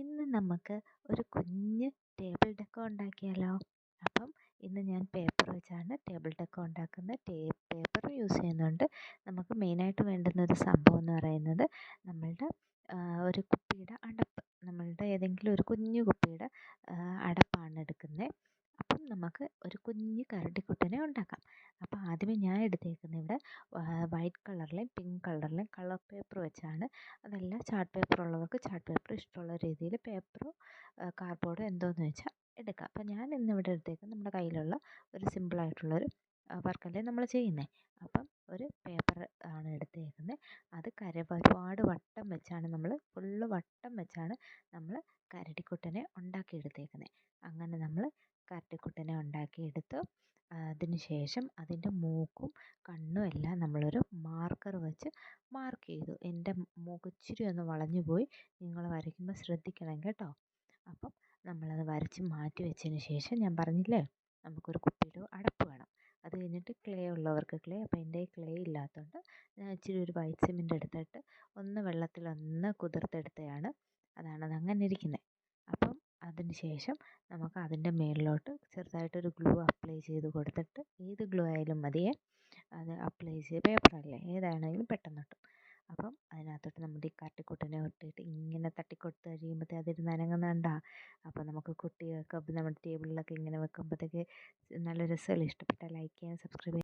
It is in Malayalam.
ഇന്ന് നമുക്ക് ഒരു കുഞ്ഞ് ടേബിൾ ഡെക്കോ ഉണ്ടാക്കിയാലോ? അപ്പം ഇന്ന് ഞാൻ പേപ്പർ വെച്ചാണ് ടേബിൾ ഡെക്കോ ഉണ്ടാക്കുന്നത്. പേപ്പർ യൂസ് ചെയ്യുന്നുണ്ട്. നമുക്ക് മെയിനായിട്ട് വേണ്ടുന്ന ഒരു സംഭവം എന്ന് പറയുന്നത് നമ്മളുടെ ഒരു കുപ്പിയുടെ അടപ്പ്, നമ്മളുടെ ഏതെങ്കിലും ഒരു കുഞ്ഞു കുപ്പിയുടെ അടപ്പാണ് എടുക്കുന്നത്. അപ്പം നമുക്ക് ഒരു കുഞ്ഞ് കരടിക്കുട്ടനെ ഉണ്ടാക്കാം. അപ്പോൾ ആദ്യമേ ഞാൻ എടുത്തേക്കുന്നത് ഇവിടെ വൈറ്റ് കളറിലെയും പിങ്ക് കളറിലെയും കളർ പേപ്പർ വെച്ചാണ്. അതല്ല ചാർട്ട് പേപ്പർ ഉള്ളവർക്ക് ചാർട്ട് പേപ്പർ ഇഷ്ടമുള്ള രീതിയിൽ പേപ്പറോ കാർഡ്ബോർഡോ എന്തോന്ന് വെച്ചാൽ എടുക്കാം. അപ്പോൾ ഞാൻ ഇന്നിവിടെ എടുത്തേക്കുന്നത് നമ്മുടെ കയ്യിലുള്ള ഒരു സിമ്പിളായിട്ടുള്ളൊരു വർക്കല്ലേ നമ്മൾ ചെയ്യുന്നത്. അപ്പം ഒരു പേപ്പർ ആണ് എടുത്തേക്കുന്നത്. അത് ഒരുപാട് വട്ടം വെച്ചാണ് നമ്മൾ ഫുള്ള് വട്ടം വെച്ചാണ് നമ്മൾ കരടിക്കുട്ടനെ ഉണ്ടാക്കിയെടുത്തേക്കുന്നത്. അങ്ങനെ നമ്മൾ കരടിക്കുട്ടനെ ഉണ്ടാക്കിയെടുത്ത് അതിന് ശേഷം അതിൻ്റെ മൂക്കും കണ്ണും എല്ലാം നമ്മളൊരു മാർക്കർ വെച്ച് മാർക്ക് ചെയ്തു. എൻ്റെ മൂക്ക് ഇച്ചിരി ഒന്ന് വളഞ്ഞു പോയി, നിങ്ങൾ വരയ്ക്കുമ്പോൾ ശ്രദ്ധിക്കണം കേട്ടോ. അപ്പം നമ്മളത് വരച്ച് മാറ്റി വെച്ചതിന് ശേഷം ഞാൻ പറഞ്ഞില്ലേ നമുക്കൊരു കുപ്പിയുടെ അടപ്പ് വേണം. അത് കഴിഞ്ഞിട്ട് ക്ലേ ഉള്ളവർക്ക് ക്ലേ. അപ്പോൾ എൻ്റെ ക്ലേ ഇല്ലാത്തതുകൊണ്ട് ഞാൻ ഇച്ചിരി ഒരു വൈറ്റ് സിമെൻ്റ് എടുത്തിട്ട് ഒന്ന് വെള്ളത്തിലൊന്ന് കുതിർത്തെടുത്തതാണ്. അതാണത് അങ്ങനെ ഇരിക്കുന്നത്. അപ്പം അതിന് ശേഷം നമുക്ക് അതിൻ്റെ മേളിലോട്ട് ചെറുതായിട്ടൊരു ഗ്ലൂ അപ്ലൈ ചെയ്ത് കൊടുത്തിട്ട്, ഏത് ഗ്ലൂ ആയാലും മതിയേ, അത് അപ്ലൈ ചെയ്ത് പേപ്പറല്ലേ ഏതാണെങ്കിലും പെട്ടെന്ന് കിട്ടും. അപ്പം അതിനകത്തോട്ട് നമ്മുടെ ഈ കരടിക്കുട്ടനെ ഇട്ടിട്ട് ഇങ്ങനെ തട്ടിക്കൊടുത്ത് കഴിയുമ്പോഴത്തേ അതിരുന്ന് അനങ്ങുന്നുണ്ടാ. അപ്പോൾ നമുക്ക് കുട്ടികൾക്ക് നമ്മുടെ ടേബിളിലൊക്കെ ഇങ്ങനെ വെക്കുമ്പോഴത്തേക്ക് നല്ല രസമല്ലേ. ഇഷ്ടപ്പെട്ടാൽ ലൈക്ക് ചെയ്യാൻ, സബ്സ്ക്രൈബ് ചെയ്യാൻ.